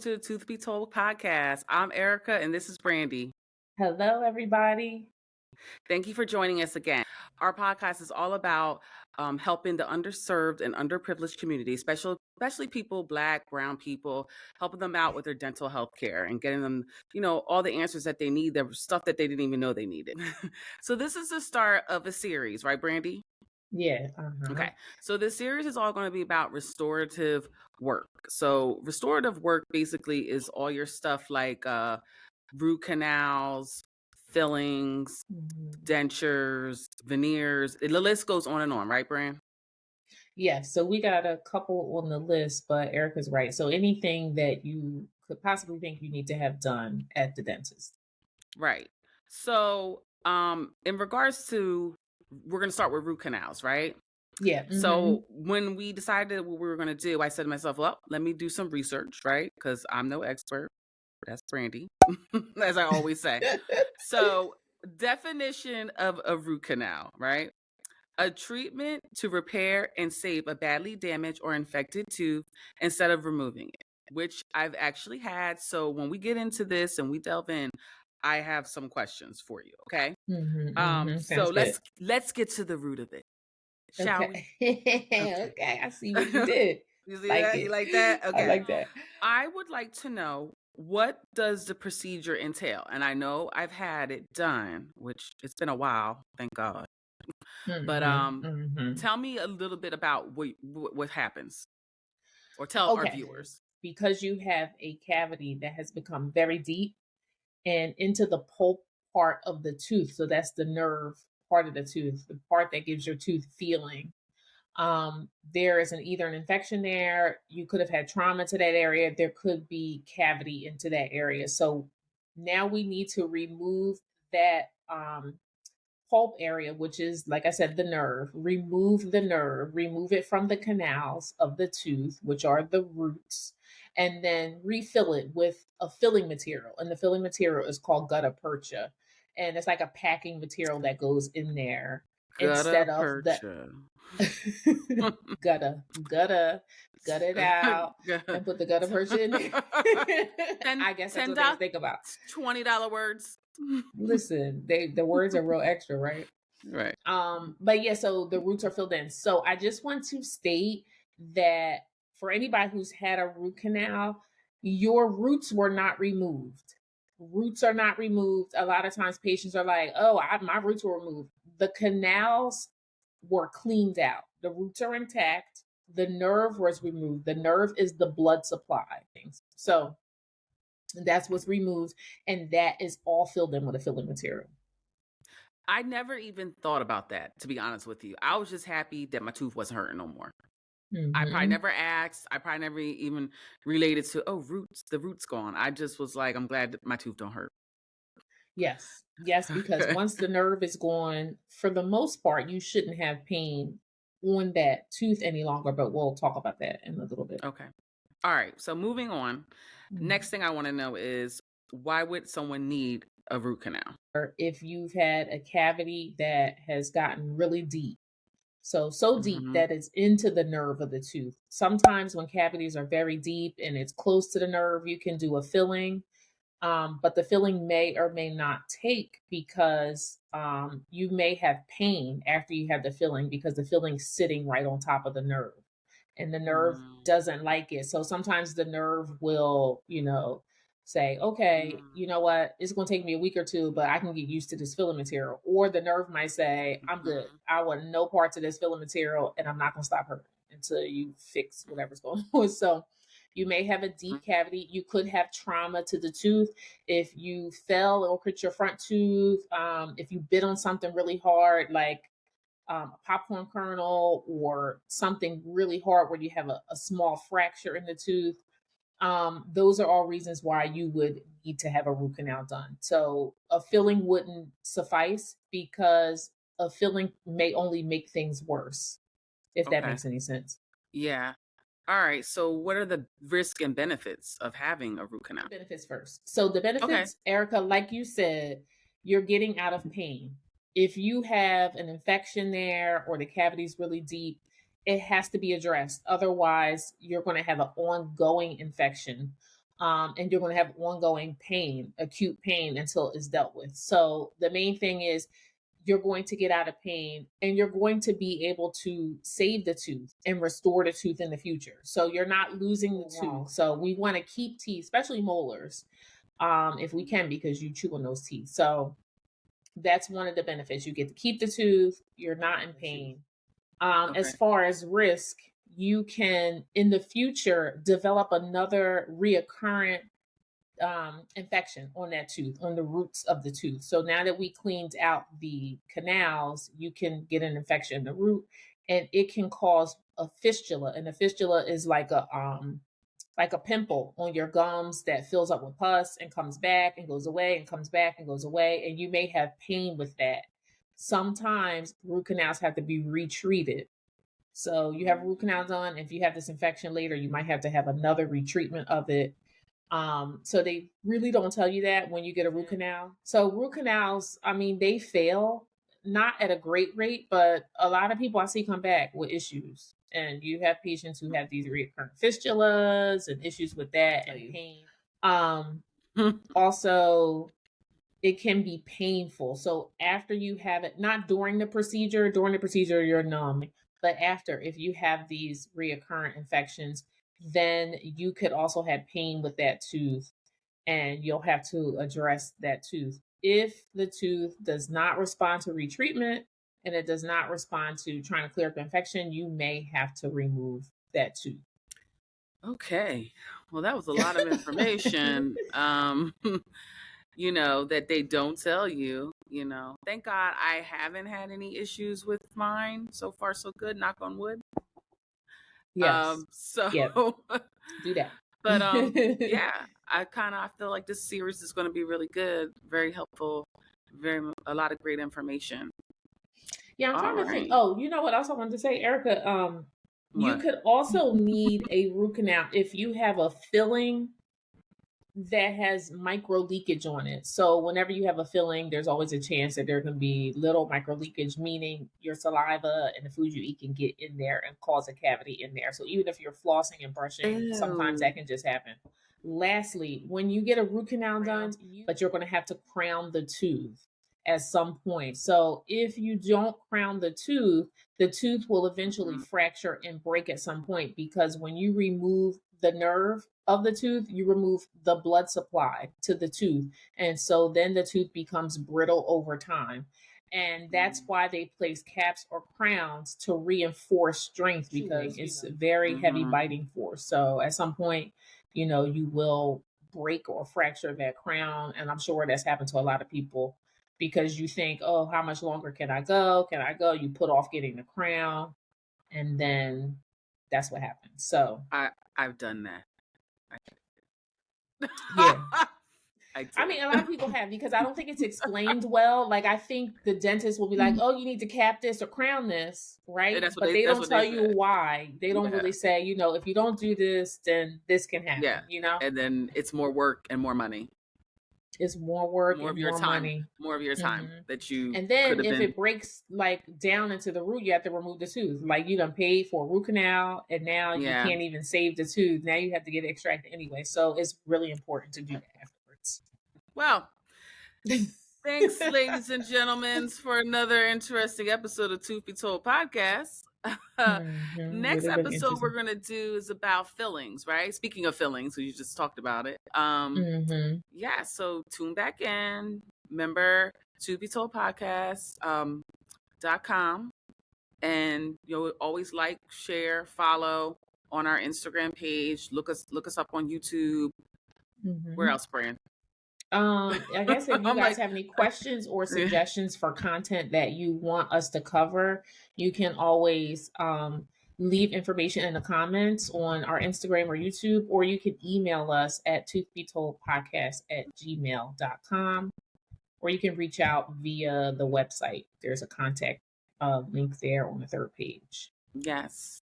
to the Tooth Be Told podcast. I'm Erica and this is Brandy. Hello, everybody. Thank you for joining us again. Our podcast is all about helping the underserved and underprivileged community, especially people, Black, brown people, helping them out with their dental health care and getting them, all the answers that they need, the stuff that they didn't even know they needed. So this is the start of a series, right, Brandy? Yeah. Okay. So this series is all going to be about restorative work. So restorative work basically is all your stuff like root canals, fillings, Mhm. dentures, veneers. The list goes on and on, right, Bran? Yeah. So we got a couple on the list, but Erica's right. So anything that you could possibly think you need to have done at the dentist. Right. So in regards to, we're going to start with root canals, right? Yeah. So when we decided what we were going to do, I said to myself, well, let me do some research, right? Because I'm no expert. That's Brandy, as I always say. So definition of a root canal, right? A treatment to repair and save a badly damaged or infected tooth instead of removing it, which I've actually had. So when we get into this and we delve in, I have some questions for you. Okay. So Sounds good. let's get to the root of it, shall we? Okay. Okay. Okay. I see what you did. You see Like that? You it. like that? I Okay. like that. I would like to know, what does the procedure entail? And I know I've had it done, which it's been a while, thank God. But tell me a little bit about what happens, or tell our Okay. viewers. Because you have a cavity that has become very deep and into the pulp part of the tooth. So that's the nerve part of the tooth, the part that gives your tooth feeling. There is either an infection there, you could have had trauma to that area, there could be cavity into that area. So now we need to remove that pulp area, which is, like I said, the nerve. Remove the nerve, remove it from the canals of the tooth, which are the roots, and then refill it with a filling material. And the filling material is called gutta percha. And it's like a packing material that goes in there Gutta instead of the percha. gutta, gut it out and put the gutta percha in there. I guess that's what they think about. $20 words. Listen, the words are real extra, right? Right. But yeah, so the roots are filled in. So I just want to state that for anybody who's had a root canal, your roots were not removed. Roots are not removed. A lot of times patients are like, oh, my roots were removed. The canals were cleaned out. The roots are intact. The nerve was removed. The nerve is the blood supply. So that's what's removed. And that is all filled in with a filling material. I never even thought about that, to be honest with you. I was just happy that my tooth wasn't hurting no more. I probably never asked. I probably never even related to, the root's gone. I just was like, I'm glad that my tooth don't hurt. Yes, because Okay. once the nerve is gone, for the most part, you shouldn't have pain on that tooth any longer, but we'll talk about that in a little bit. Okay. All right. So moving on. Next thing I want to know is, why would someone need a root canal? Or if you've had a cavity that has gotten really deep, so deep that it's into the nerve of the tooth. Sometimes when cavities are very deep and it's close to the nerve, you can do a filling. But the filling may or may not take because you may have pain after you have the filling because the filling's sitting right on top of the nerve and the nerve doesn't like it. So sometimes the nerve will, say, okay, you know what, it's going to take me a week or two, but I can get used to this filling material. Or the nerve might say, I'm good. I want no parts of this filling material and I'm not going to stop hurting until you fix whatever's going on. So you may have a deep cavity. You could have trauma to the tooth. If you fell or hit your front tooth, if you bit on something really hard, like a popcorn kernel or something really hard where you have a small fracture in the tooth, those are all reasons why you would need to have a root canal done. So a filling wouldn't suffice because a filling may only make things worse, if that makes any sense. Yeah. All right. So what are the risks and benefits of having a root canal? Benefits first. So the benefits, Erica, like you said, you're getting out of pain. If you have an infection there or the cavity's really deep, it has to be addressed. Otherwise, you're going to have an ongoing infection. and you're going to have ongoing pain, acute pain until it's dealt with. So the main thing is you're going to get out of pain and you're going to be able to save the tooth and restore the tooth in the future. So you're not losing the tooth. So we want to keep teeth, especially molars, if we can, because you chew on those teeth. So that's one of the benefits. You get to keep the tooth, you're not in pain. As far as risk, you can in the future develop another reoccurrent infection on that tooth, on the roots of the tooth. So now that we cleaned out the canals, you can get an infection in the root, and it can cause a fistula. And a fistula is like a pimple on your gums that fills up with pus and comes back and goes away and comes back and goes away, and you may have pain with that. Sometimes root canals have to be retreated. So you have a root canal done. If you have this infection later, you might have to have another retreatment of it. So they really don't tell you that when you get a root canal. So root canals, I mean, they fail, not at a great rate, but a lot of people I see come back with issues. And you have patients who have these recurrent fistulas and issues with that and pain. Also, it can be painful. So after you have it, not during the procedure, you're numb, but after, if you have these recurrent infections, then you could also have pain with that tooth, and you'll have to address that tooth. If the tooth does not respond to retreatment and it does not respond to trying to clear up the infection, you may have to remove that tooth. Okay. Well, that was a lot of information, that they don't tell you, Thank God I haven't had any issues with mine. So far, so good. Knock on wood. Yes. Yep. Do that. But yeah, I feel like this series is going to be really good, very helpful, a lot of great information. Yeah, I'm trying to think. Oh, you know what else I wanted to say, Erica? You could also need a root canal if you have a filling that has micro leakage on it. So whenever you have a filling, there's always a chance that there can be little micro leakage, meaning your saliva and the food you eat can get in there and cause a cavity in there. So even if you're flossing and brushing, sometimes that can just happen. Lastly, when you get a root canal done, but you're going to have to crown the tooth at some point. So if you don't crown the tooth will eventually fracture and break at some point, because when you remove the nerve of the tooth, you remove the blood supply to the tooth. And so then the tooth becomes brittle over time. And that's why they place caps or crowns to reinforce strength, because it's very heavy biting force. So at some point, you will break or fracture that crown. And I'm sure that's happened to a lot of people, because you think, oh, how much longer can I go? You put off getting the crown, and then that's what happens. So I've done that. Yeah. I mean, a lot of people have, because I don't think it's explained well. Like, I think the dentist will be like, oh, you need to cap this or crown this, right? But they don't tell you why. They don't really say, if you don't do this, then this can happen, And then it's more work and more money. It's more work, more and of your more time, money. more of your time that you. And then if it breaks like down into the root, you have to remove the tooth. Like, you done paid for a root canal, and now you can't even save the tooth. Now you have to get it extracted anyway. So it's really important to do that afterwards. Well, thanks, ladies and gentlemen, for another interesting episode of Tooth Be Told podcast. Next Really episode we're going to do is about fillings, right? Speaking of fillings, we just talked about it. Yeah, so tune back in. Remember, Tooth Be Told podcast .com, and you'll always like, share, follow on our Instagram page. Look us up on YouTube. Where else, Fran? I guess if you guys have any questions or suggestions for content that you want us to cover, you can always leave information in the comments on our Instagram or YouTube, or you can email us at toothbetoldpodcast@gmail.com, or you can reach out via the website. There's a contact link there on the third page. Yes,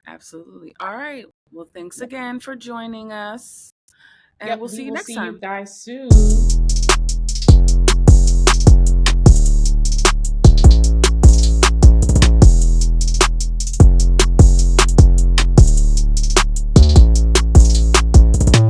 absolutely. All right. Well, thanks again for joining us. And we'll see you next time. See you guys soon.